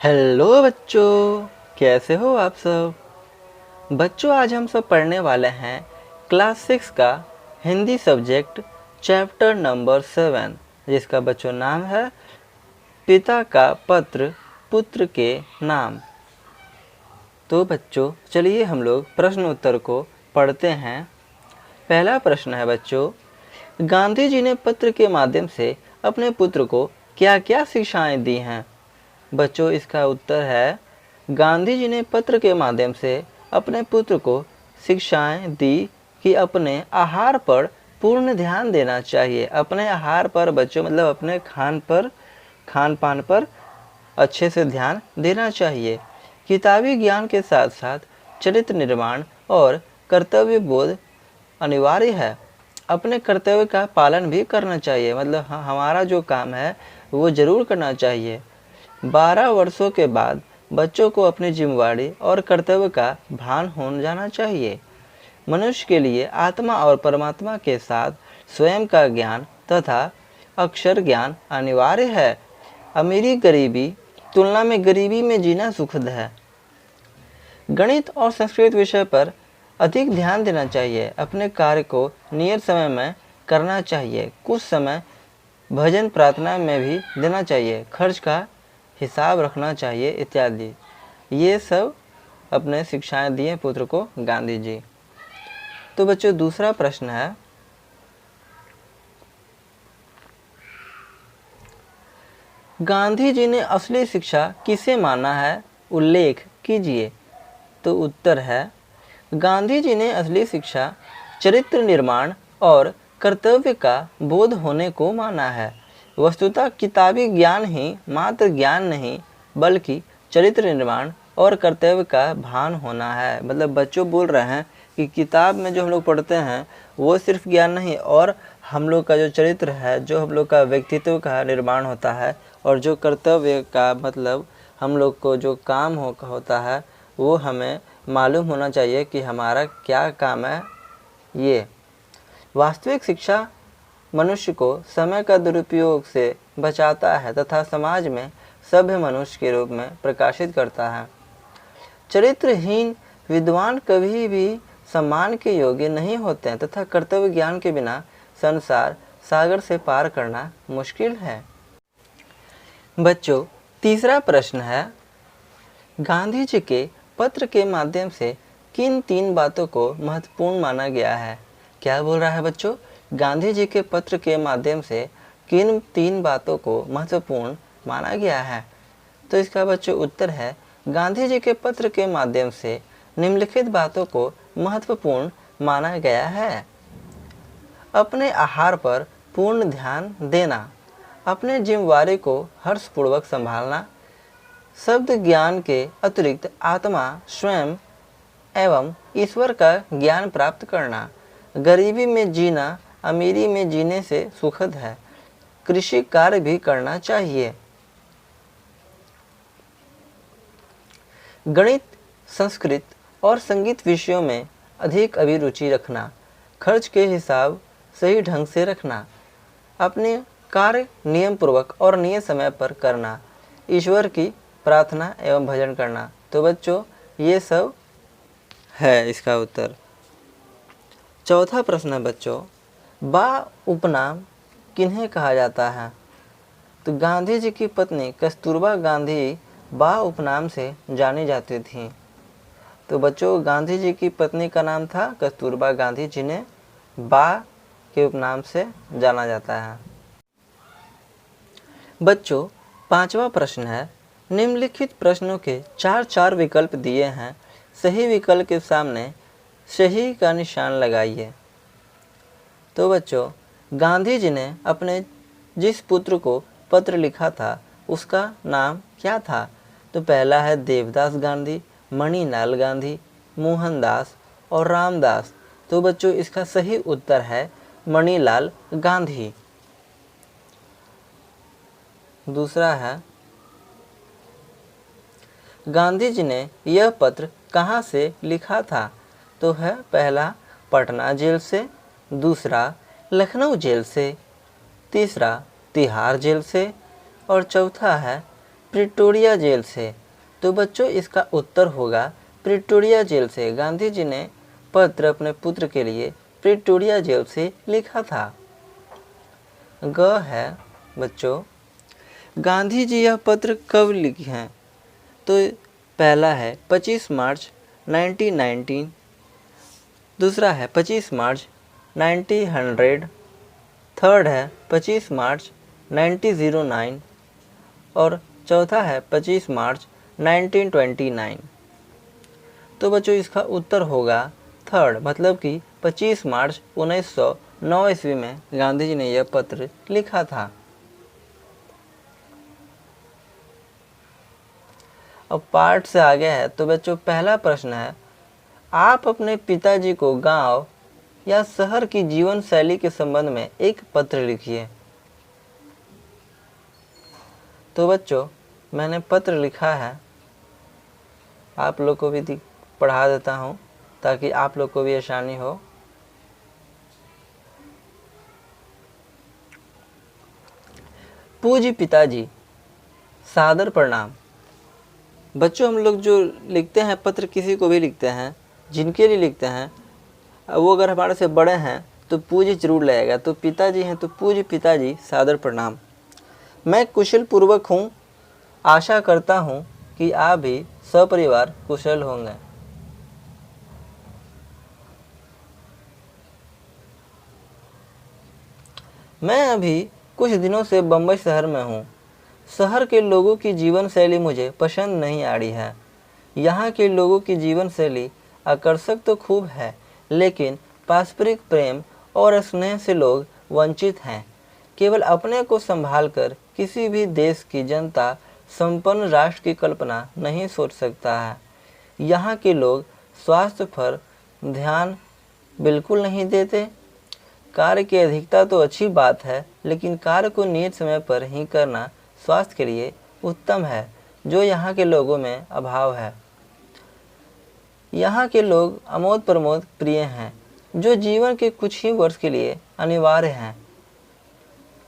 Hello बच्चों, कैसे हो आप सब। बच्चों, आज हम सब पढ़ने वाले हैं क्लास 6 का हिंदी सब्जेक्ट चैप्टर नंबर 7, जिसका बच्चों नाम है पिता का पत्र पुत्र के नाम। तो बच्चों चलिए हम लोग प्रश्न उत्तर को पढ़ते हैं। पहला प्रश्न है बच्चों, गांधी जी ने पत्र के माध्यम से अपने पुत्र को क्या क्या शिक्षाएं दी हैं। बच्चों इसका उत्तर है, गांधी जी ने पत्र के माध्यम से अपने पुत्र को शिक्षाएं दी कि अपने आहार पर पूर्ण ध्यान देना चाहिए। अपने आहार पर बच्चों मतलब अपने खान पान पर अच्छे से ध्यान देना चाहिए। किताबी ज्ञान के साथ साथ चरित्र निर्माण और कर्तव्य बोध अनिवार्य है। अपने कर्तव्य का पालन भी करना चाहिए, मतलब हमारा जो काम है वो ज़रूर करना चाहिए। 12 वर्षों के बाद बच्चों को अपनी जिम्मेदारी और कर्तव्य का भान हो जाना चाहिए। मनुष्य के लिए आत्मा और परमात्मा के साथ स्वयं का ज्ञान तथा अक्षर ज्ञान अनिवार्य है। अमीरी गरीबी तुलना में गरीबी में जीना सुखद है। गणित और संस्कृत विषय पर अधिक ध्यान देना चाहिए। अपने कार्य को नियत समय में करना चाहिए। कुछ समय भजन प्रार्थना में भी देना चाहिए। खर्च का हिसाब रखना चाहिए इत्यादि। ये सब अपने शिक्षाएं दिए पुत्र को गांधी जी। तो बच्चों दूसरा प्रश्न है, गांधी जी ने असली शिक्षा किसे माना है, उल्लेख कीजिए। तो उत्तर है, गांधी जी ने असली शिक्षा चरित्र निर्माण और कर्तव्य का बोध होने को माना है। वस्तुतः किताबी ज्ञान ही मात्र ज्ञान नहीं बल्कि चरित्र निर्माण और कर्तव्य का भान होना है। मतलब बच्चों बोल रहे हैं कि किताब में जो हम लोग पढ़ते हैं वो सिर्फ ज्ञान नहीं, और हम लोग का जो चरित्र है, जो हम लोग का व्यक्तित्व का निर्माण होता है, और जो कर्तव्य का मतलब हम लोग को जो काम होता है वो हमें मालूम होना चाहिए कि हमारा क्या काम है। ये वास्तविक शिक्षा मनुष्य को समय का दुरुपयोग से बचाता है तथा समाज में सभ्य मनुष्य के रूप में प्रकाशित करता है। चरित्रहीन विद्वान कभी भी सम्मान के योग्य नहीं होते हैं तथा कर्तव्य ज्ञान के बिना संसार सागर से पार करना मुश्किल है। बच्चों तीसरा प्रश्न है, गांधी जी के पत्र के माध्यम से किन 3 बातों को महत्वपूर्ण माना गया है। क्या बोल रहा है बच्चों, गांधी जी के पत्र के माध्यम से किन 3 बातों को महत्वपूर्ण माना गया है। तो इसका बच्चों उत्तर है, गांधी जी के पत्र के माध्यम से निम्नलिखित बातों को महत्वपूर्ण माना गया है। अपने आहार पर पूर्ण ध्यान देना, अपने जिम्मेदारी को हर्षपूर्वक संभालना, शब्द ज्ञान के अतिरिक्त आत्मा स्वयं एवं ईश्वर का ज्ञान प्राप्त करना, गरीबी में जीना अमीरी में जीने से सुखद है, कृषि कार्य भी करना चाहिए, गणित संस्कृत और संगीत विषयों में अधिक अभिरुचि रखना, खर्च के हिसाब सही ढंग से रखना, अपने कार्य नियम पूर्वक और नियत समय पर करना, ईश्वर की प्रार्थना एवं भजन करना। तो बच्चों ये सब है इसका उत्तर। चौथा प्रश्न है बच्चों, बा उपनाम किन्हें कहा जाता है। तो गांधी जी की पत्नी कस्तूरबा गांधी बा उपनाम से जानी जाती थी। तो बच्चों गांधी जी की पत्नी का नाम था कस्तूरबा गांधी, जिन्हें बा के उपनाम से जाना जाता है। बच्चों पांचवा प्रश्न है, निम्नलिखित प्रश्नों के 4 विकल्प दिए हैं। सही विकल्प के सामने सही का निशान लगाइए। तो बच्चों गांधी जी ने अपने जिस पुत्र को पत्र लिखा था उसका नाम क्या था। तो पहला है देवदास गांधी, मणिलाल गांधी, मोहनदास और रामदास। तो बच्चों इसका सही उत्तर है मणिलाल गांधी। दूसरा है, गांधी जी ने यह पत्र कहाँ से लिखा था। तो है पहला पटना जेल से, दूसरा लखनऊ जेल से, तीसरा तिहाड़ जेल से और चौथा है प्रिटोरिया जेल से। तो बच्चों इसका उत्तर होगा प्रिटोरिया जेल से। गांधी जी ने पत्र अपने पुत्र के लिए प्रिटोरिया जेल से लिखा था। ग है बच्चों, गांधी जी यह पत्र कब लिखे हैं? तो पहला है 25 मार्च 1919, दूसरा है 25 मार्च 1900, थर्ड है 25 मार्च 1909 और चौथा है 25 मार्च 1929। तो बच्चों इसका उत्तर होगा थर्ड, मतलब कि 25 मार्च 1909 ईस्वी में गांधी जी ने यह पत्र लिखा था। अब पार्ट से आगे है। तो बच्चों पहला प्रश्न है, आप अपने पिताजी को गांव या शहर की जीवन शैली के संबंध में एक पत्र लिखिए। तो बच्चों मैंने पत्र लिखा है, आप लोग को भी पढ़ा देता हूँ ताकि आप लोग को भी आसानी हो। पूज्य पिताजी, सादर प्रणाम। बच्चों हम लोग जो लिखते हैं पत्र, किसी को भी लिखते हैं, जिनके लिए लिखते हैं, वो अगर हमारे से बड़े हैं तो पूज्य जरूर लगेगा। तो पिताजी हैं तो पूज्य पिताजी, सादर प्रणाम। मैं कुशल पूर्वक हूँ, आशा करता हूँ कि आप भी सपरिवार कुशल होंगे। मैं अभी कुछ दिनों से बम्बई शहर में हूँ। शहर के लोगों की जीवन शैली मुझे पसंद नहीं आ रही है। यहाँ के लोगों की जीवन शैली आकर्षक तो खूब है, लेकिन पारस्परिक प्रेम और स्नेह से लोग वंचित हैं। केवल अपने को संभालकर किसी भी देश की जनता संपन्न राष्ट्र की कल्पना नहीं सोच सकता है। यहाँ के लोग स्वास्थ्य पर ध्यान बिल्कुल नहीं देते। कार्य की अधिकता तो अच्छी बात है, लेकिन कार्य को नियत समय पर ही करना स्वास्थ्य के लिए उत्तम है, जो यहाँ के लोगों में अभाव है। यहाँ के लोग आमोद प्रमोद प्रिय हैं, जो जीवन के कुछ ही वर्ष के लिए अनिवार्य हैं।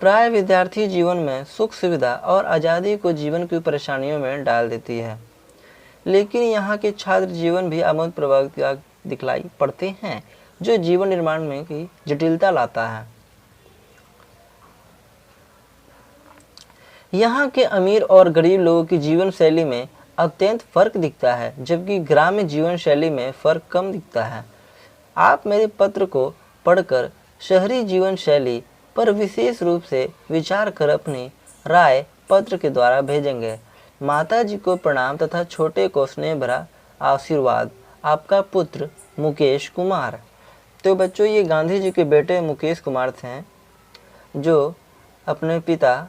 प्राय विद्यार्थी जीवन में सुख सुविधा और आज़ादी को जीवन की परेशानियों में डाल देती है, लेकिन यहाँ के छात्र जीवन भी आमोद प्रभाव दिखलाई पड़ते हैं, जो जीवन निर्माण में की जटिलता लाता है। यहाँ के अमीर और गरीब लोगों की जीवन शैली में अत्यंत फर्क दिखता है, जबकि ग्रामीण जीवन शैली में फर्क कम दिखता है। आप मेरे पत्र को पढ़कर शहरी जीवन शैली पर विशेष रूप से विचार कर अपनी राय पत्र के द्वारा भेजेंगे। माता जी को प्रणाम तथा छोटे को स्नेह भरा आशीर्वाद। आपका पुत्र मुकेश कुमार। तो बच्चों ये गांधी जी के बेटे मुकेश कुमार थे, जो अपने पिता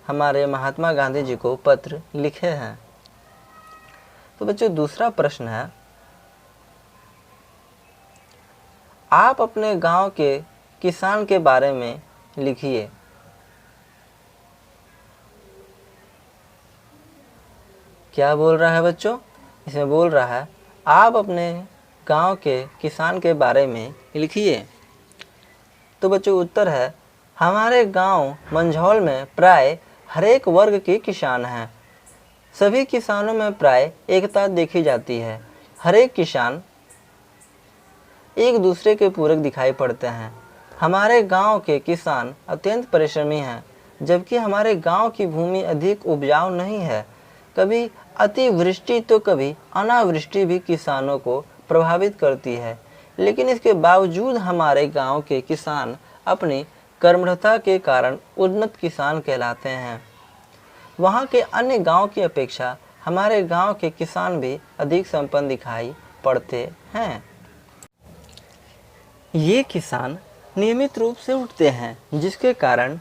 हमारे महात्मा गांधी जी को पत्र लिखे हैं। तो बच्चों दूसरा प्रश्न है, आप अपने गांव के किसान के बारे में लिखिए। क्या बोल रहा है बच्चों? इसमें बोल रहा है आप अपने गांव के किसान के बारे में लिखिए। तो बच्चों उत्तर है, हमारे गांव मंझौल में प्राय हर एक वर्ग के किसान हैं। सभी किसानों में प्राय एकता देखी जाती है। हर एक किसान एक दूसरे के पूरक दिखाई पड़ते हैं। हमारे गांव के किसान अत्यंत परिश्रमी हैं, जबकि हमारे गांव की भूमि अधिक उपजाऊ नहीं है। कभी अतिवृष्टि तो कभी अनावृष्टि भी किसानों को प्रभावित करती है, लेकिन इसके बावजूद हमारे गांव के किसान अपनी कर्मठता के कारण उन्नत किसान कहलाते हैं। वहाँ के अन्य गांव की अपेक्षा हमारे गांव के किसान भी अधिक संपन्न दिखाई पड़ते हैं। ये किसान नियमित रूप से उठते हैं, जिसके कारण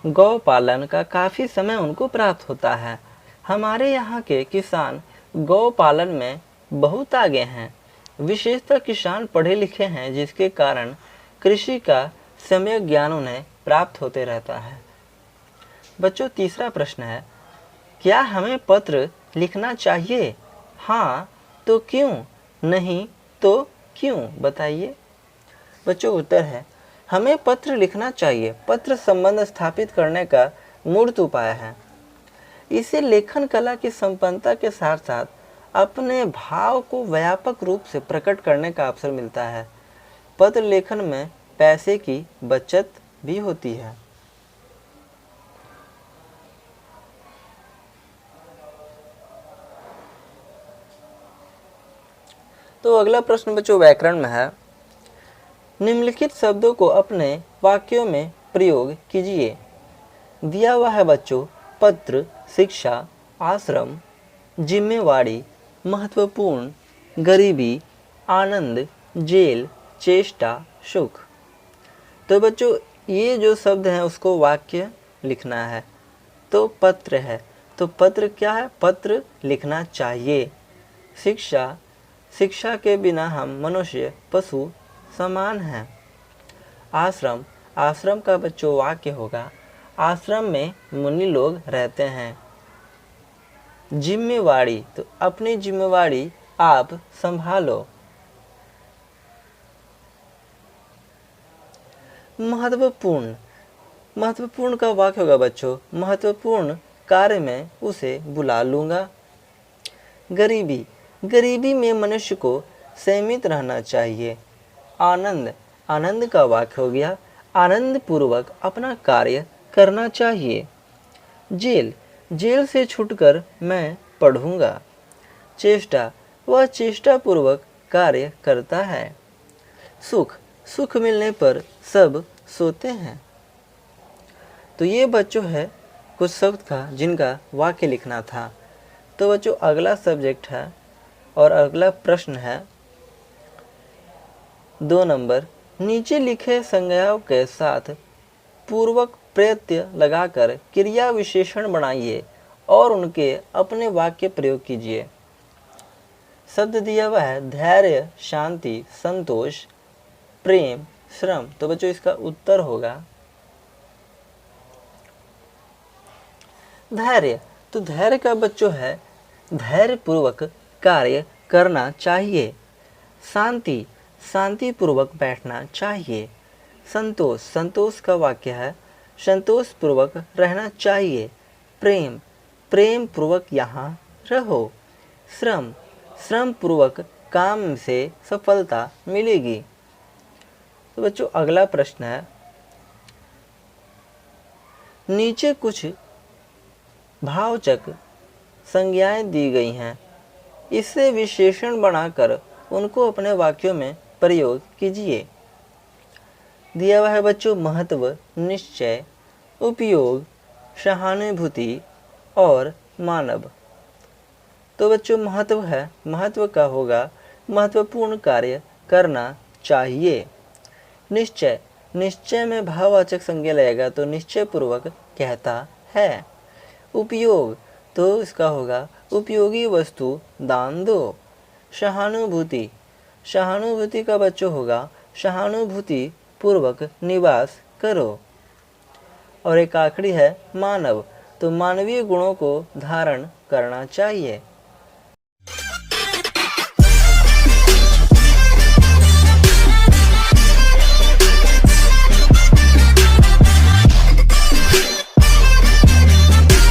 गौ पालन का काफ़ी समय उनको प्राप्त होता है। हमारे यहाँ के किसान गौ पालन में बहुत आगे हैं। विशेषतः किसान पढ़े लिखे हैं, जिसके कारण कृषि का सम्यक ज्ञान उन्हें प्राप्त होते रहता है। बच्चों तीसरा प्रश्न है, क्या हमें पत्र लिखना चाहिए? हाँ तो क्यों, नहीं तो क्यों, बताइए। बच्चों उत्तर है, हमें पत्र लिखना चाहिए। पत्र संबंध स्थापित करने का मूर्त उपाय है। इसे लेखन कला की संपन्नता के साथ साथ अपने भाव को व्यापक रूप से प्रकट करने का अवसर मिलता है। पत्र लेखन में पैसे की बचत भी होती है। तो अगला प्रश्न बच्चों व्याकरण में है। निम्नलिखित शब्दों को अपने वाक्यों में प्रयोग कीजिए। दिया हुआ है बच्चों पत्र, शिक्षा, आश्रम, जिम्मेवारी, महत्वपूर्ण, गरीबी, आनंद, जेल, चेष्टा, सुख। तो बच्चों ये जो शब्द हैं उसको वाक्य लिखना है। तो पत्र है, तो पत्र क्या है? पत्र लिखना चाहिए। शिक्षा, शिक्षा के बिना हम मनुष्य पशु समान हैं। आश्रम, आश्रम का बच्चों वाक्य होगा आश्रम में मुनि लोग रहते हैं। जिम्मेवारी, तो अपनी जिम्मेवारी आप संभालो। महत्वपूर्ण, महत्वपूर्ण का वाक्य होगा बच्चों महत्वपूर्ण कार्य में उसे बुला लूंगा। गरीबी, गरीबी में मनुष्य को सीमित रहना चाहिए। आनंद, आनंद का वाक्य हो गया आनंद पूर्वक अपना कार्य करना चाहिए। जेल, जेल से छूटकर मैं पढ़ूंगा। चेष्टा, वह चेष्टा पूर्वक कार्य करता है। सुख, सुख मिलने पर सब सोते हैं। तो ये बच्चों है कुछ शब्द का जिनका वाक्य लिखना था। तो बच्चों अगला सब्जेक्ट है और अगला प्रश्न है 2 नंबर। नीचे लिखे संज्ञाओं के साथ पूर्वक प्रत्यय लगाकर क्रिया विशेषण बनाइए और उनके अपने वाक्य प्रयोग कीजिए। शब्द दिया हुआ है धैर्य, शांति, संतोष, प्रेम, श्रम। तो बच्चों इसका उत्तर होगा धैर्य। तो धैर्य का बच्चों है धैर्य पूर्वक कार्य करना चाहिए। शांति, शांति पूर्वक बैठना चाहिए। संतोष, संतोष का वाक्य है संतोष पूर्वक रहना चाहिए। प्रेम, प्रेम पूर्वक यहाँ रहो। श्रम, श्रम पूर्वक काम से सफलता मिलेगी। तो बच्चों अगला प्रश्न है नीचे कुछ भावचक संज्ञाएं दी गई हैं, इससे विशेषण बनाकर उनको अपने वाक्यों में प्रयोग कीजिए। दिया हुआ है बच्चों महत्व, निश्चय, उपयोग, सहानुभूति और मानव। तो बच्चों महत्व है, महत्व का होगा महत्वपूर्ण कार्य करना चाहिए। निश्चय, निश्चय में भाववाचक संज्ञा लगेगा तो निश्चय पूर्वक कहता है। उपयोग, तो इसका होगा उपयोगी वस्तु दान दो। सहानुभूति, सहानुभूति का बच्चों होगा सहानुभूति पूर्वक निवास करो। और एक आखिरी है मानव, तो मानवीय गुणों को धारण करना चाहिए।